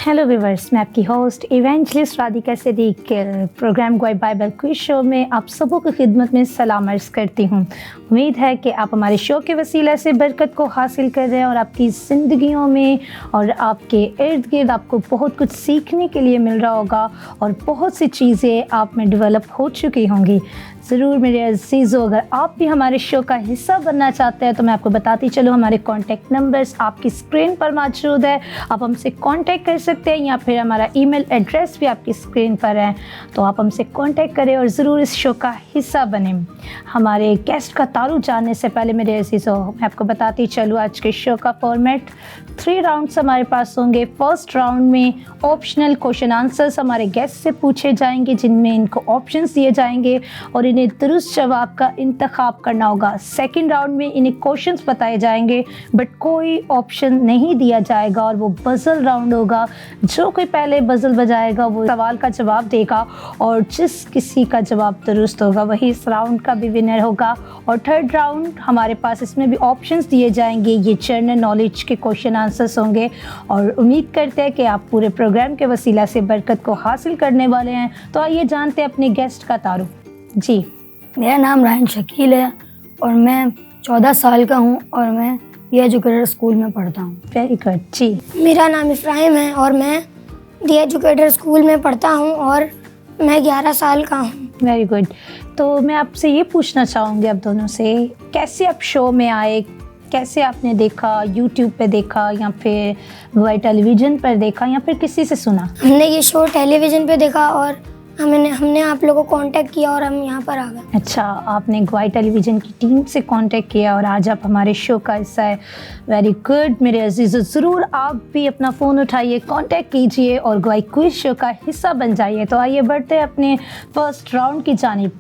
Hello viewers, मैं आपकी host evangelist Radhika Siddique programme गोई बाइबल क्विज शो में आप सबों की खिदमत में सलाम अर्ज़ करती हूँ। उम्मीद है कि आप हमारे शो के वसीले से बरकत को हासिल कर रहे हैं और आपकी ज़िंदगियों में और आपके इर्द गिर्द आपको बहुत कुछ सीखने के लिए मिल रहा होगा और बहुत सी चीज़ें आप में डेवलप हो चुकी होंगी। ज़रूर मेरे अज़ीज़ों, अगर आप भी हमारे शो का हिस्सा बनना चाहते हैं तो मैं आपको बताती चलूँ, हमारे कॉन्टैक्ट नंबर्स आपकी स्क्रीन पर मौजूद है। आप हमसे कॉन्टैक्ट कर सकते हैं या फिर हमारा ईमेल एड्रेस भी आपकी स्क्रीन पर है, तो आप हमसे कॉन्टैक्ट करें और ज़रूर इस शो का हिस्सा बने। हमारे गेस्ट का तारुफ जानने से पहले मेरे अज़ीज़ों, मैं आपको बताती चलूँ आज के शो का फॉर्मेट 3 राउंड्स हमारे पास होंगे। फर्स्ट राउंड में ऑप्शनल क्वेश्चन आंसर्स हमारे गेस्ट से पूछे जाएंगे, जिनमें इनको ऑप्शंस दिए जाएंगे और इन्हें दुरुस्त जवाब का इंतखाब करना होगा। सेकंड राउंड में इन्हें क्वेश्चंस बताए जाएंगे बट कोई ऑप्शन नहीं दिया जाएगा और वो बजल राउंड होगा। जो कोई पहले बजल बजाएगा वो सवाल का जवाब देगा और जिस किसी का जवाब दुरुस्त होगा वही इस राउंड का भी विनर होगा। और थर्ड राउंड हमारे पास, इसमें भी ऑप्शंस दिए जाएंगे। ये जनरल नॉलेज के क्वेश्चन आंसर्स होंगे और उम्मीद करते हैं कि आप पूरे प्रोग्राम के वसीला से बरकत को हासिल करने वाले हैं। तो आइए जानते हैं अपने गेस्ट का तारुफ। जी, मेरा नाम रायन शकील है और मैं 14 साल का हूँ और मैं दी एजुकेटर स्कूल में पढ़ता हूँ। Very good. जी, मेरा नाम इफ्राहिम है और मैं दी एजुकेटर स्कूल में पढ़ता हूँ और मैं 11 साल का हूँ। Very good. तो मैं आपसे ये पूछना चाहूँगी आप दोनों से, कैसे आप शो में आए, कैसे आपने देखा, यूट्यूब पे देखा या फिर वही टेलीविज़न पर देखा या फिर किसी से सुना? हमने ये शो टेलीविज़न पे देखा और हमने आप लोगों को कांटेक्ट किया और हम यहाँ पर आ गए। अच्छा, आपने ग्वाई टेलीविज़न की टीम से कांटेक्ट किया और आज आप हमारे शो का हिस्सा है। वेरी गुड मेरे अजीज़ों, ज़रूर आप भी अपना फ़ोन उठाइए, कांटेक्ट कीजिए और ग्वाई क्विज शो का हिस्सा बन जाइए। तो आइए बढ़ते हैं अपने फर्स्ट राउंड की जानिब।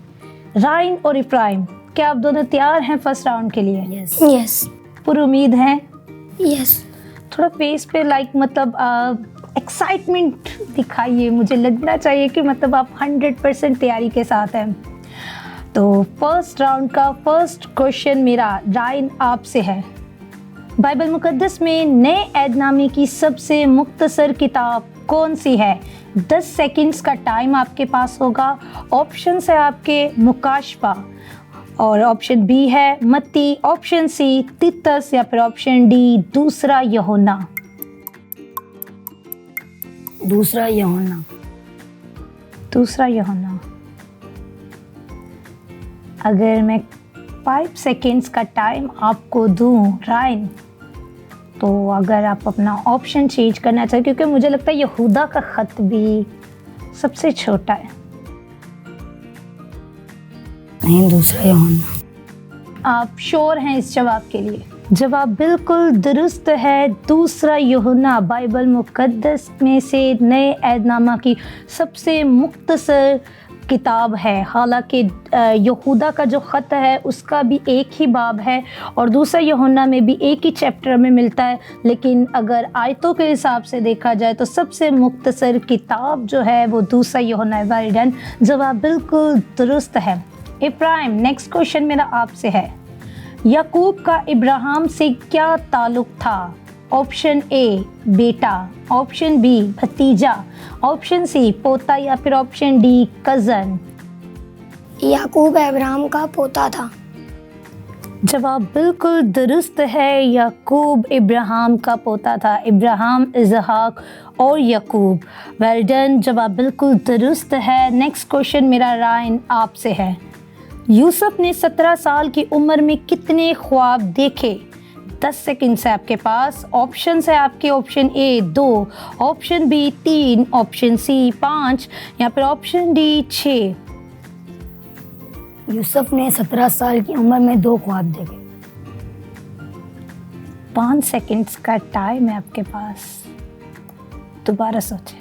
रायन और इफ्राहिम, क्या आप दोनों तैयार हैं फर्स्ट राउंड के लिए? यस। पूरी उम्मीद है? यस। थोड़ा फेस पे एक्साइटमेंट दिखाइए, मुझे लगना चाहिए कि मतलब आप 100% तैयारी के साथ हैं। तो फर्स्ट राउंड का फर्स्ट क्वेश्चन मेरा रायन आपसे है। बाइबल मुकद्दस में नए ऐदनामे की सबसे मुख्तसर किताब कौन सी है? 10 सेकंड्स का टाइम आपके पास होगा। ऑप्शन है आपके मुकाशफा और ऑप्शन बी है मत्ती, ऑप्शन सी तीतस या फिर ऑप्शन डी दूसरा यूहन्ना। दूसरा यूहन्ना। दूसरा यूहन्ना। अगर मैं 5 सेकेंड्स का टाइम आपको दूं रायन, तो अगर आप अपना ऑप्शन चेंज करना चाहें, क्योंकि मुझे लगता है यहूदा का ख़त भी सबसे छोटा है। नहीं, दूसरा यूहन्ना। आप श्योर हैं इस जवाब के लिए? जवाब बिल्कुल दुरुस्त है, दूसरा यूहन्ना बाइबल मुकद्दस में से नए ऐदनामा की सबसे मुख्तसर किताब है। हालांकि यहूदा का जो ख़त है उसका भी एक ही बाब है और दूसरा यूहन्ना में भी एक ही चैप्टर में मिलता है, लेकिन अगर आयतों के हिसाब से देखा जाए तो सबसे मुख्तसर किताब जो है वो दूसरा यूहन्ना है। वेरी डन, जवाब बिल्कुल दुरुस्त है। इब्राहिम, नेक्स्ट क्वेश्चन मेरा आपसे है। याकूब का इब्राहिम से क्या ताल्लुक था? ऑप्शन ए बेटा, ऑप्शन बी भतीजा, ऑप्शन सी पोता या फिर ऑप्शन डी कज़न। याकूब अब्राहम का पोता था। जवाब बिल्कुल दुरुस्त है, याकूब इब्राहिम का पोता था। इब्राहिम, इसहाक और याकूब। वेल डन, जवाब बिल्कुल दुरुस्त है। नेक्स्ट क्वेश्चन मेरा रायन आपसे है। यूसुफ ने 17 साल की उम्र में कितने ख्वाब देखे? 10 सेकंड्स है आपके पास। ऑप्शन है आपके, option A 2, option B 3, option C 5 या फिर ऑप्शन डी 6। यूसुफ ने 17 साल की उम्र में 2 ख्वाब देखे। 5 सेकंड्स का टाइम है आपके पास, दोबारा सोचें।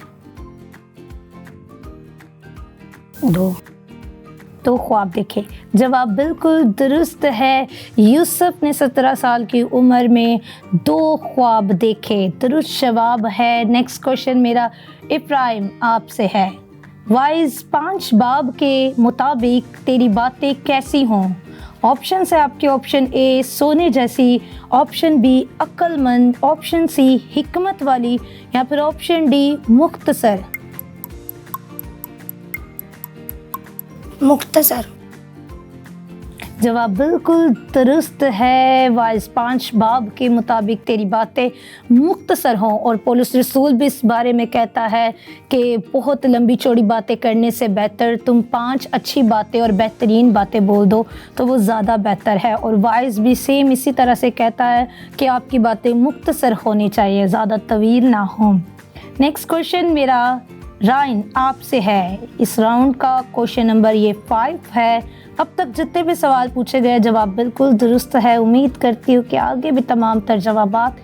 2 ख्वाब देखे। जवाब बिल्कुल दुरुस्त है, यूसुफ ने 17 साल की उम्र में 2 ख्वाब देखे। दुरुस्त जवाब है। नेक्स्ट क्वेश्चन मेरा इब्राहिम आपसे है। वाइज 5 बाब के मुताबिक तेरी बातें कैसी हों? ऑप्शन है आपके ऑप्शन ए सोने जैसी, ऑप्शन बी अक्लमंद, ऑप्शन सी हिकमत वाली या फिर ऑप्शन डी मुख्तसर। मुख्तसर। जवाब बिल्कुल दुरुस्त है। वाइज 5 बाब के मुताबिक तेरी बातें मुख्तसर हों, और पौलुस रसूल भी इस बारे में कहता है कि बहुत लंबी चौड़ी बातें करने से बेहतर तुम 5 अच्छी बातें और बेहतरीन बातें बोल दो तो वो ज़्यादा बेहतर है। और वाइज भी सेम इसी तरह से कहता है कि आपकी बातें मुख्तसर होनी चाहिए, ज़्यादा तवील ना हों। नेक्स्ट क्वेश्चन मेरा राइन आपसे है। इस राउंड का क्वेश्चन नंबर ये 5 है। अब तक जितने भी सवाल पूछे गए जवाब बिल्कुल दुरुस्त है। उम्मीद करती हूँ कि आगे भी तमाम तर जवाबात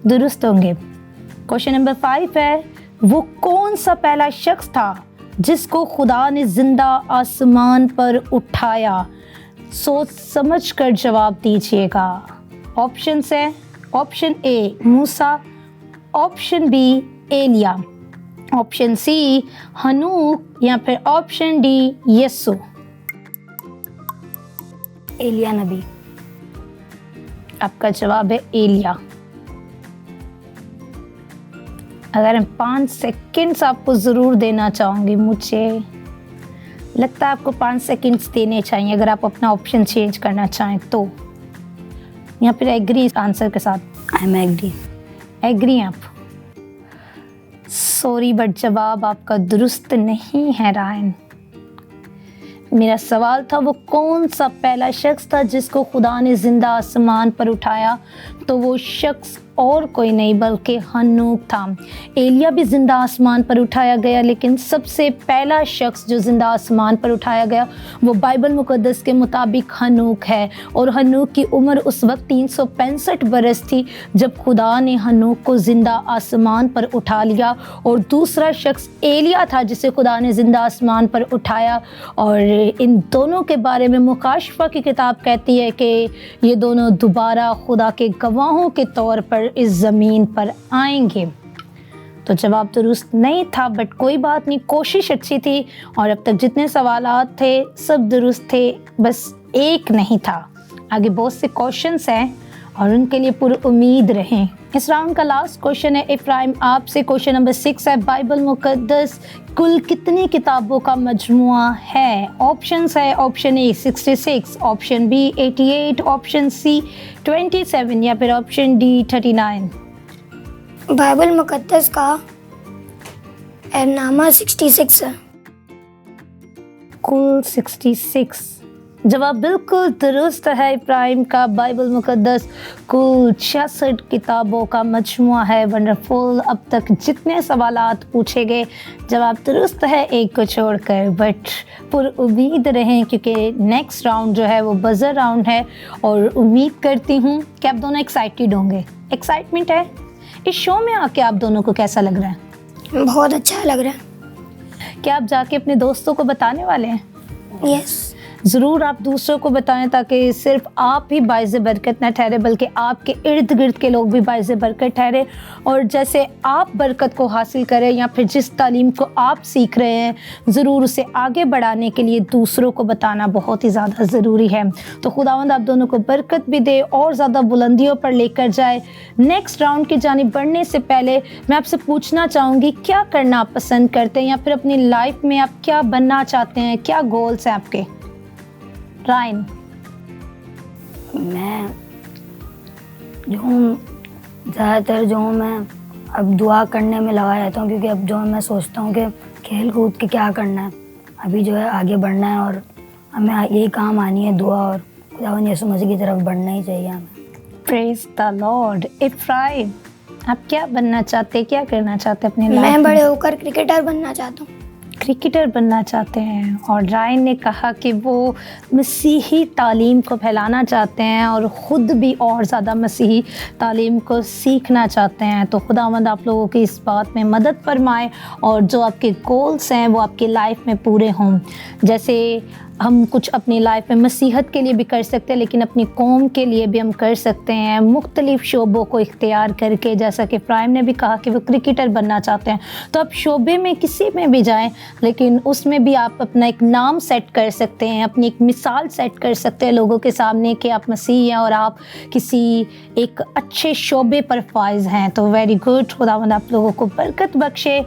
दुरुस्त होंगे। क्वेश्चन नंबर 5 है, वो कौन सा पहला शख्स था जिसको खुदा ने जिंदा आसमान पर उठाया? सोच समझ कर जवाब दीजिएगा। ऑप्शन है ऑप्शन ए मूसा, ऑप्शन बी एलिया, ऑप्शन सी हनूक या फिर ऑप्शन डी यीशु। एलिया नबी। आपका जवाब है एलिया। अगर हम 5 सेकंड्स आपको ज़रूर देना चाहूँगी, मुझे लगता है आपको 5 सेकंड्स देने चाहिए अगर आप अपना ऑप्शन चेंज करना चाहें तो, या फिर एग्री आंसर के साथ। I am agree. एग्री हैं आप? सॉरी बट जवाब आपका दुरुस्त नहीं है रायन। मेरा सवाल था वो कौन सा पहला शख्स था जिसको खुदा ने जिंदा आसमान पर उठाया, तो वो शख्स और कोई नहीं बल्कि हनूक था। एलिया भी जिंदा आसमान पर उठाया गया, लेकिन सबसे पहला शख्स जो जिंदा आसमान पर उठाया गया वो बाइबल मुकद्दस के मुताबिक हनूक है। और हनूक की उम्र उस वक्त 365 बरस थी जब खुदा ने हनूक को जिंदा आसमान पर उठा लिया। और दूसरा शख्स एलिया था जिसे खुदा ने जिंदा आसमान पर उठाया। और इन दोनों के बारे में मुकाशफा की किताब कहती है कि ये दोनों दोबारा खुदा के गवाहों के तौर पर इस ज़मीन पर आएंगे। तो जवाब दुरुस्त नहीं था, बट कोई बात नहीं, कोशिश अच्छी थी। और अब तक जितने सवालात थे सब दुरुस्त थे, बस एक नहीं था। आगे बहुत से क्वेश्चंस हैं और उनके लिए पूरी उम्मीद रहें। इस राउंड का लास्ट क्वेश्चन है इब्राहिम आपसे। क्वेश्चन नंबर 6 है, बाइबल मुकद्दस कुल कितनी किताबों का मजमुआ है? ऑप्शंस है option A 66, option B 88, option C 27 या फिर ऑप्शन डी 39। बाइबल मुकद्दस का नामा 66 है। कुल 66। जवाब बिल्कुल दुरुस्त है इब्राहिम का। बाइबल मुकद्दस कुल 66 किताबों का मजमुआ है। वंडरफुल। अब तक जितने सवालात पूछे गए जवाब दुरुस्त है एक को छोड़कर, बट पुर उम्मीद रहें क्योंकि नेक्स्ट राउंड जो है वो बजर राउंड है। और उम्मीद करती हूँ कि आप दोनों एक्साइटेड होंगे। एक्साइटमेंट है? इस शो में आके आप दोनों को कैसा लग रहा है? बहुत अच्छा लग रहा है। क्या आप जाके अपने दोस्तों को बताने वाले हैं? यस। ज़रूर आप दूसरों को बताएं ताकि सिर्फ आप ही बाइज़ बरकत न ठहरे बल्कि आपके इर्द गिर्द के लोग भी बाइज़ बरकत ठहरे। और जैसे आप बरकत को हासिल करें या फिर जिस तालीम को आप सीख रहे हैं ज़रूर उसे आगे बढ़ाने के लिए दूसरों को बताना बहुत ही ज़्यादा ज़रूरी है। तो खुदावंद आप दोनों को बरकत भी दे और ज़्यादा बुलंदियों पर लेकर जाए। नेक्स्ट राउंड की जानिब बढ़ने से पहले मैं आपसे पूछना चाहूँगी, क्या करना आप पसंद करते हैं या फिर अपनी लाइफ में आप क्या बनना चाहते हैं? क्या गोल्स हैं आपके? राइन। मैं ज़्यादातर मैं अब दुआ करने में लगा रहता हूँ, क्योंकि अब मैं सोचता हूँ कि खेल कूद के क्या करना है, अभी आगे बढ़ना है और हमें यही काम आनी है, दुआ और खुदावंद यीशु मसीह की तरफ बढ़ना ही चाहिए हमें। Praise the Lord. इफ्राइम आप क्या बनना चाहते, क्या करना चाहते अपने लाइफ में? मैं बड़े होकर क्रिकेटर बनना चाहता हूँ। क्रिकेटर बनना चाहते हैं। और रायन ने कहा कि वो मसीही तालीम को फैलाना चाहते हैं और ख़ुद भी और ज़्यादा मसीही तालीम को सीखना चाहते हैं। तो खुदावंद आप लोगों की इस बात में मदद फरमाए और जो आपके गोल्स हैं वो आपकी लाइफ में पूरे हों। जैसे हम कुछ अपनी लाइफ में मसीहत के लिए भी कर सकते हैं, लेकिन अपनी कौम के लिए भी हम कर सकते हैं मुख्तलिफ़ शोबों को इख्तियार करके। जैसा कि इब्राहिम ने भी कहा कि वो क्रिकेटर बनना चाहते हैं, तो आप शोबे में किसी में भी जाएं, लेकिन उसमें भी आप अपना एक नाम सेट कर सकते हैं, अपनी एक मिसाल सेट कर सकते हैं लोगों के सामने कि आप मसीह हैं और आप किसी एक अच्छे शोबे पर फाइज हैं। तो वेरी गुड, खुदावंद आप लोगों को बरकत बख्शे।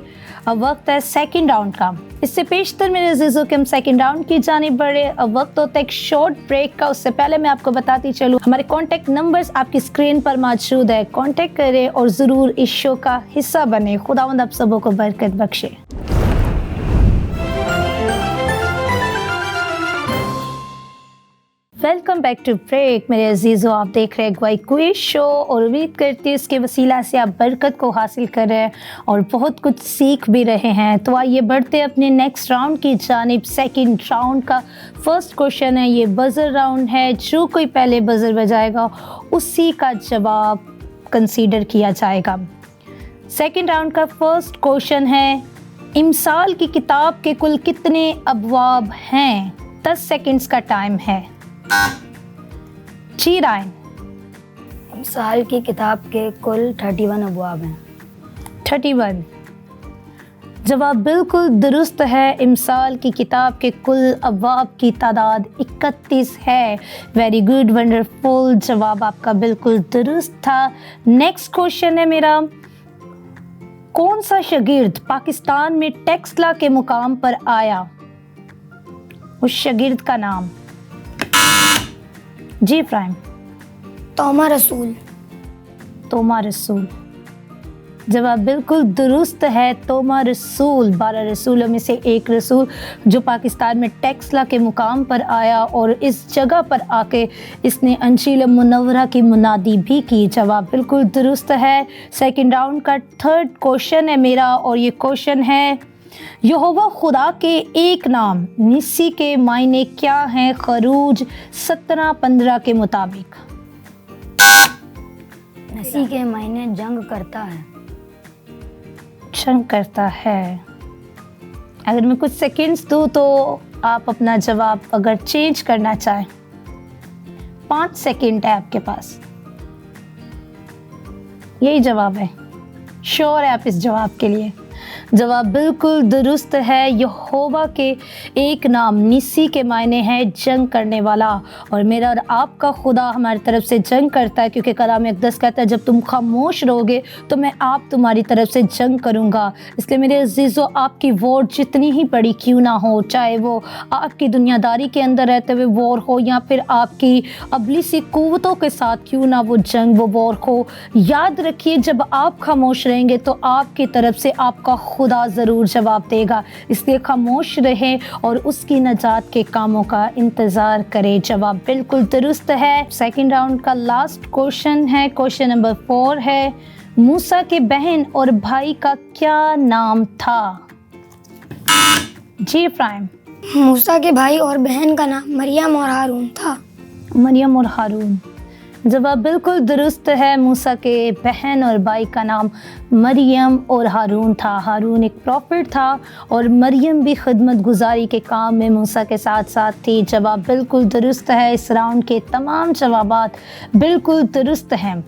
अब वक्त है सेकंड राउंड का। इससे पेशतर मेरे अजीज़ों के हम सेकंड राउंड की जानिब बढ़े। अब वक्त होता है एक शॉर्ट ब्रेक का। उससे पहले मैं आपको बताती चलूँ, हमारे कॉन्टैक्ट नंबर्स आपकी स्क्रीन पर मौजूद है। कॉन्टैक्ट करें और ज़रूर इस शो का हिस्सा बने। खुदावंद आप सबों को बरकत बख्शे। वेलकम बैक टू ब्रेक मेरे अजीज़ों। आप देख रहे हैं अगवाई क्विज शो और उम्मीद करती हूँ इसके वसीला से आप बरकत को हासिल कर रहे हैं और बहुत कुछ सीख भी रहे हैं। तो आइए बढ़ते अपने नेक्स्ट राउंड की जानिब। सेकंड राउंड का फर्स्ट क्वेश्चन है, ये बज़र राउंड है। जो कोई पहले बज़र बजाएगा उसी का जवाब कंसीडर किया जाएगा। सेकंड राउंड का फर्स्ट क्वेश्चन है, इमसाल की किताब के कुल कितने अबवाब हैं? 10 सेकंड्स का टाइम है। जी रायन। साल की किताब के कुल 31 अबवाब हैं। 31 जवाब बिल्कुल दुरुस्त है। इमसाल की किताब के कुल अबवाब की तादाद 31 है। वेरी गुड, वंडरफुल, जवाब आपका बिल्कुल दुरुस्त था। नेक्स्ट क्वेश्चन है मेरा, कौन सा शागिर्द पाकिस्तान में टैक्स लॉ के मुकाम पर आया? उस शागिर्द का नाम। जी इब्राहिम। तोमा रसूल। तोमा रसूल, जवाब बिल्कुल दुरुस्त है। तोमा रसूल 12 रसूलों में से एक रसूल जो पाकिस्तान में टैक्स लॉ के मुकाम पर आया और इस जगह पर आके इसने अंजील मुनव्वरा की मुनादी भी की। जवाब बिल्कुल दुरुस्त है। सेकंड राउंड का थर्ड क्वेश्चन है मेरा और ये क्वेश्चन है, यहोवा खुदा के एक नाम निस्सी के मायने क्या हैं खरूज 17:15 के मुताबिक? नसी के मायने जंग करता है। जंग करता है। अगर मैं कुछ सेकंड्स दूं तो आप अपना जवाब अगर चेंज करना चाहें, 5 सेकंड है आपके पास। यही जवाब है? श्योर है आप इस जवाब के लिए? जवाब बिल्कुल दुरुस्त है। यहोवा के एक नाम निस्सी के मायने है जंग करने वाला, और मेरा और आपका खुदा हमारी तरफ से जंग करता है, क्योंकि कलाम अक़दस कहता है जब तुम खामोश रहोगे तो मैं आप तुम्हारी तरफ से जंग करूँगा। इसलिए मेरे अजीज़ों, आपकी वॉर जितनी ही बड़ी क्यों ना हो, चाहे वो आपकी दुनियादारी के अंदर रहते हुए वॉर हो या फिर आपकी अबलीसी कुव्वतों के साथ क्यों ना वो जंग वो वॉर हो, याद रखिए जब आप खामोश रहेंगे तो आपकी तरफ से आपका खुदा ज़रूर जवाब देगा। इसलिए खामोश रहें और उसकी नजात के कामों का इंतज़ार करें। जवाब बिल्कुल दुरुस्त है। सेकंड राउंड का लास्ट क्वेश्चन है, क्वेश्चन नंबर 4 है, मूसा के बहन और भाई का क्या नाम था? जी इब्राहिम। मूसा के भाई और बहन का नाम मरियम और हारून था। मरियम और हारून, जवाब बिल्कुल दुरुस्त है। मूसा के बहन और भाई का नाम मरियम और हारून था। हारून एक प्रॉफिट था और मरियम भी खिदमत गुजारी के काम में मूसा के साथ साथ थी। जवाब बिल्कुल दुरुस्त है। इस राउंड के तमाम जवाबात बिल्कुल दुरुस्त हैं।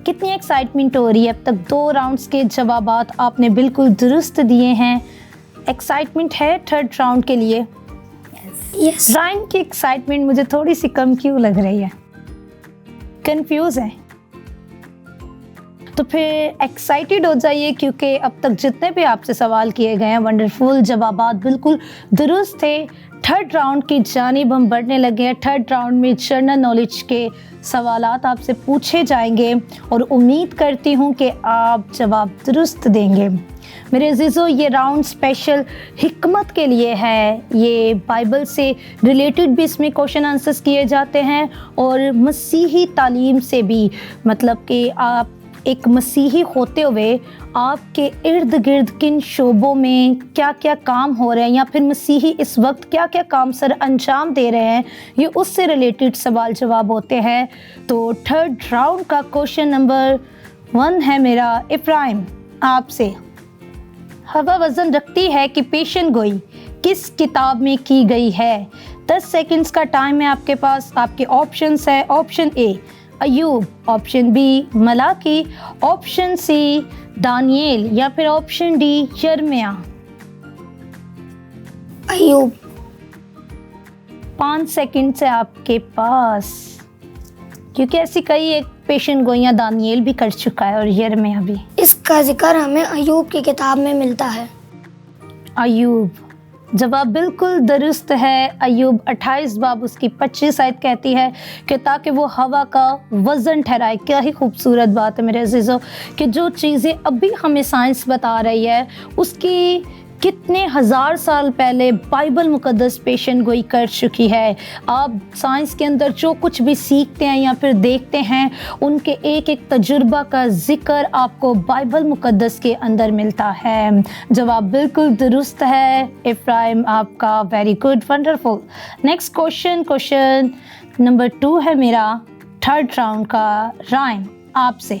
कितनी एक्साइटमेंट हो रही है, अब तक 2 राउंड्स के जवाबात आपने बिल्कुल दुरुस्त दिए हैं। एक्साइटमेंट है थर्ड राउंड के लिए? यस। राइन की एक्साइटमेंट मुझे थोड़ी सी कम क्यों लग रही है? कंफ्यूज है? तो फिर एक्साइटेड हो जाइए, क्योंकि अब तक जितने भी आपसे सवाल किए गए हैं वंडरफुल, जवाबात बिल्कुल दुरुस्त थे। थर्ड राउंड की जानिब हम बढ़ने लगे हैं। थर्ड राउंड में जनरल नॉलेज के सवालात आपसे पूछे जाएंगे और उम्मीद करती हूँ कि आप जवाब दुरुस्त देंगे। मेरे अजीज़ों, ये राउंड स्पेशल हिकमत के लिए है। ये बाइबल से रिलेटेड भी इसमें क्वेश्चन आंसर्स किए जाते हैं और मसीही तालीम से भी, मतलब कि आप एक मसीही होते हुए आपके इर्द गिर्द किन शोबों में क्या क्या काम हो रहे हैं या फिर मसीही इस वक्त क्या क्या काम सर अंजाम दे रहे हैं, ये उससे रिलेटेड सवाल जवाब होते हैं। तो थर्ड राउंड का क्वेश्चन नंबर 1 है मेरा इब्राहिम आपसे। हवा वज़न रखती है कि पेशन गोई किस किताब में की गई है? 10 सेकंड्स का टाइम है आपके पास। आपके ऑप्शंस है, ऑप्शन ए अयूब, ऑप्शन बी मलाकी, ऑप्शन सी दानिएल या फिर ऑप्शन डी यिर्मयाह। अयूब। 5 सेकंड से आपके पास, क्योंकि ऐसी कई एक पेशेंट गोइयां दानिएल भी कर चुका है और यिर्मयाह भी। इसका जिक्र हमें अयूब की किताब में मिलता है। अयूब, जवाब बिल्कुल दुरुस्त है। अयूब 28 बाब उसकी 25 आयत कहती है कि ताकि वो हवा का वज़न ठहराए। क्या ही खूबसूरत बात है मेरे अजीज़ों कि जो चीज़ें अभी हमें साइंस बता रही है उसकी कितने हज़ार साल पहले बाइबल मुक़द्दस पेशन गोई कर चुकी है। आप साइंस के अंदर जो कुछ भी सीखते हैं या फिर देखते हैं उनके एक एक तजुर्बा का ज़िक्र आपको बाइबल मुक़द्दस के अंदर मिलता है। जवाब बिल्कुल दुरुस्त है इब्राहिम आपका, very good, wonderful. Next question number 2 है मेरा, थर्ड राउंड का राइम आपसे।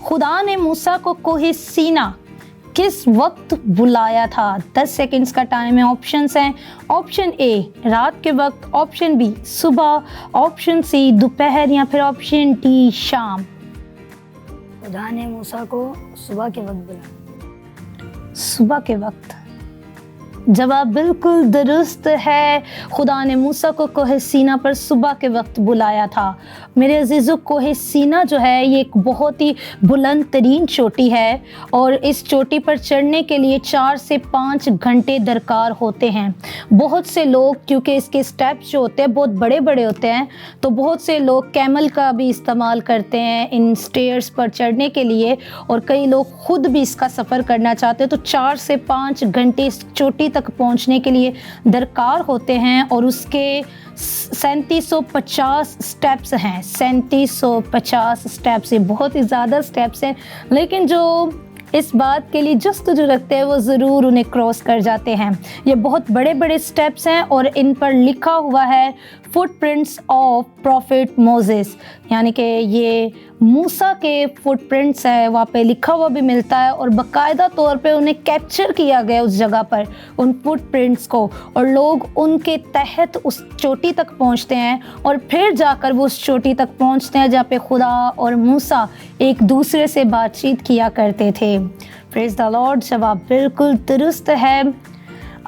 खुदा ने मूसा को कोहे सीना किस वक्त बुलाया था? 10 सेकंड्स का टाइम है। ऑप्शंस हैं, ऑप्शन ए रात के वक्त, ऑप्शन बी सुबह, ऑप्शन सी दोपहर या फिर ऑप्शन डी शाम। खुदा ने मूसा को सुबह के वक्त बुलाया। सुबह के वक्त, जवाब बिल्कुल दुरुस्त है। खुदा ने मूसा को कोहे सीना पर सुबह के वक्त बुलाया था। मेरे अजीज़ों, कोहे सीना जो है ये एक बहुत ही बुलंद तरीन चोटी है और इस चोटी पर चढ़ने के लिए 4 से 5 घंटे दरकार होते हैं। बहुत से लोग, क्योंकि इसके स्टेप्स जो होते हैं बहुत बड़े बड़े होते हैं, तो बहुत से लोग कैमल का भी इस्तेमाल करते हैं इन स्टेयर्स पर चढ़ने के लिए और कई लोग खुद भी इसका सफ़र करना चाहते हैं। तो 4 से 5 घंटे इस चोटी तक पहुंचने के लिए दरकार होते हैं और उसके 3750 स्टेप्स हैं। 3750 स्टेप्स, ये बहुत ही ज़्यादा स्टेप्स हैं, लेकिन जो इस बात के लिए जस्तजू रखते हैं वो ज़रूर उन्हें क्रॉस कर जाते हैं। ये बहुत बड़े बड़े स्टेप्स हैं और इन पर लिखा हुआ है फुटप्रिंट्स ऑफ प्रॉफिट मोसेस, यानी कि ये मूसा के फुटप्रिंट्स है, वहाँ पे लिखा हुआ भी मिलता है और बाकायदा तौर पे उन्हें कैप्चर किया गया उस जगह पर, उन फुटप्रिंट्स को, और लोग उनके तहत उस चोटी तक पहुँचते हैं और फिर जाकर वो उस चोटी तक पहुँचते हैं जहाँ पे खुदा और मूसा एक दूसरे से बातचीत किया करते थे। प्रेज़ द लॉर्ड, जवाब बिल्कुल दुरुस्त है।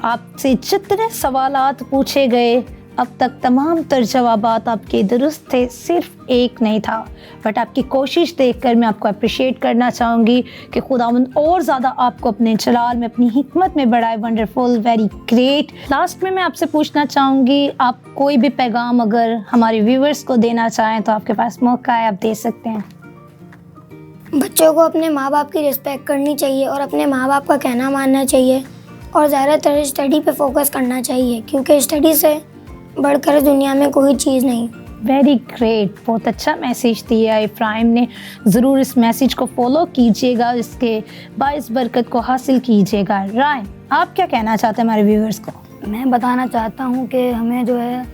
आपसे जितने सवालात पूछे गए अब तक तमाम तर जवाबात आपके दुरुस्त थे, सिर्फ एक नहीं था, बट आपकी कोशिश देखकर मैं आपको अप्रिशिएट करना चाहूँगी कि खुदावंद और ज़्यादा आपको अपने जलाल में, अपनी हिकमत में बढ़ाए। Wonderful, very great. लास्ट में मैं आपसे पूछना चाहूँगी, आप कोई भी पैगाम अगर हमारे व्यूवर्स को देना चाहें तो आपके पास मौका है, आप दे सकते हैं। बच्चों को अपने माँ बाप की रिस्पेक्ट करनी चाहिए और अपने माँ बाप का कहना मानना चाहिए और ज़्यादातर स्टडी पे फोकस करना चाहिए, क्योंकि स्टडी से बढ़कर दुनिया में कोई चीज़ नहीं। वेरी ग्रेट, बहुत अच्छा मैसेज दिया इब्राहिम ने। ज़रूर इस मैसेज को फॉलो कीजिएगा, इसके बाइस बरकत को हासिल कीजिएगा। रायन, आप क्या कहना चाहते हैं हमारे व्यूअर्स को? मैं बताना चाहता हूँ कि हमें जो है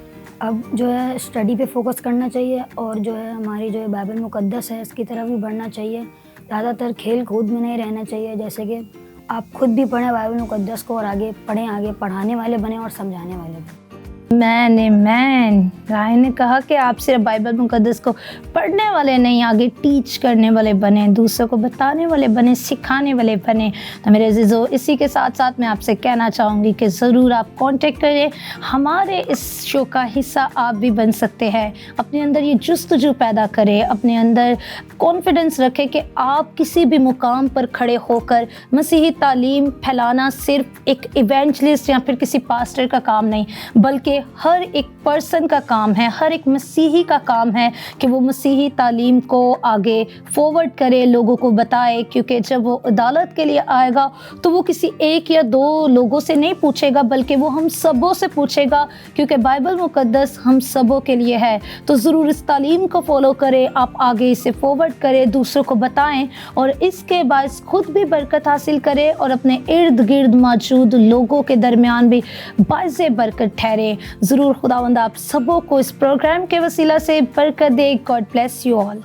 अब जो है स्टडी पे फोकस करना चाहिए और जो है हमारी जो है बाइबल मुक़द्दस है इसकी तरफ भी बढ़ना चाहिए। ज़्यादातर खेल कूद में नहीं रहना चाहिए, जैसे कि आप खुद भी पढ़ें बाइबल मुक़द्दस को और आगे पढ़ें, आगे पढ़ाने वाले बने और समझाने वाले बने। मैन राय ने कहा कि आप सिर्फ बाइबल मुक़द्दस को पढ़ने वाले नहीं, आगे टीच करने वाले बने, दूसरों को बताने वाले बने, सिखाने वाले बने। तो मेरे अज़ीज़ों, इसी के साथ साथ मैं आपसे कहना चाहूँगी कि ज़रूर आप कांटेक्ट करें, हमारे इस शो का हिस्सा आप भी बन सकते हैं। अपने अंदर ये जुस्तजू पैदा करें, अपने अंदर कॉन्फिडेंस रखें कि आप किसी भी मुकाम पर खड़े होकर मसीही तालीम फैलाना सिर्फ एक इवेंजलिस्ट या फिर किसी पास्टर का काम नहीं, बल्कि हर एक पर्सन का काम है, हर एक मसीही का काम है कि वो मसीही तालीम को आगे फॉरवर्ड करे, लोगों को बताए। क्योंकि जब वो अदालत के लिए आएगा तो वो किसी एक या दो लोगों से नहीं पूछेगा, बल्कि वो हम सबों से पूछेगा, क्योंकि बाइबल मुक़द्दस हम सबों के लिए है। तो ज़रूर इस तालीम को फॉलो करें, आप आगे इसे फॉरवर्ड करें, दूसरों को बताएं और इसके बायस खुद भी बरकत हासिल करें और अपने इर्द गिर्द मौजूद लोगों के दरमियान भी बायस बरकत ठहरे। ज़रूर खुदावंद आप सबों को इस प्रोग्राम के वसीला से बरकत दे। God bless you all.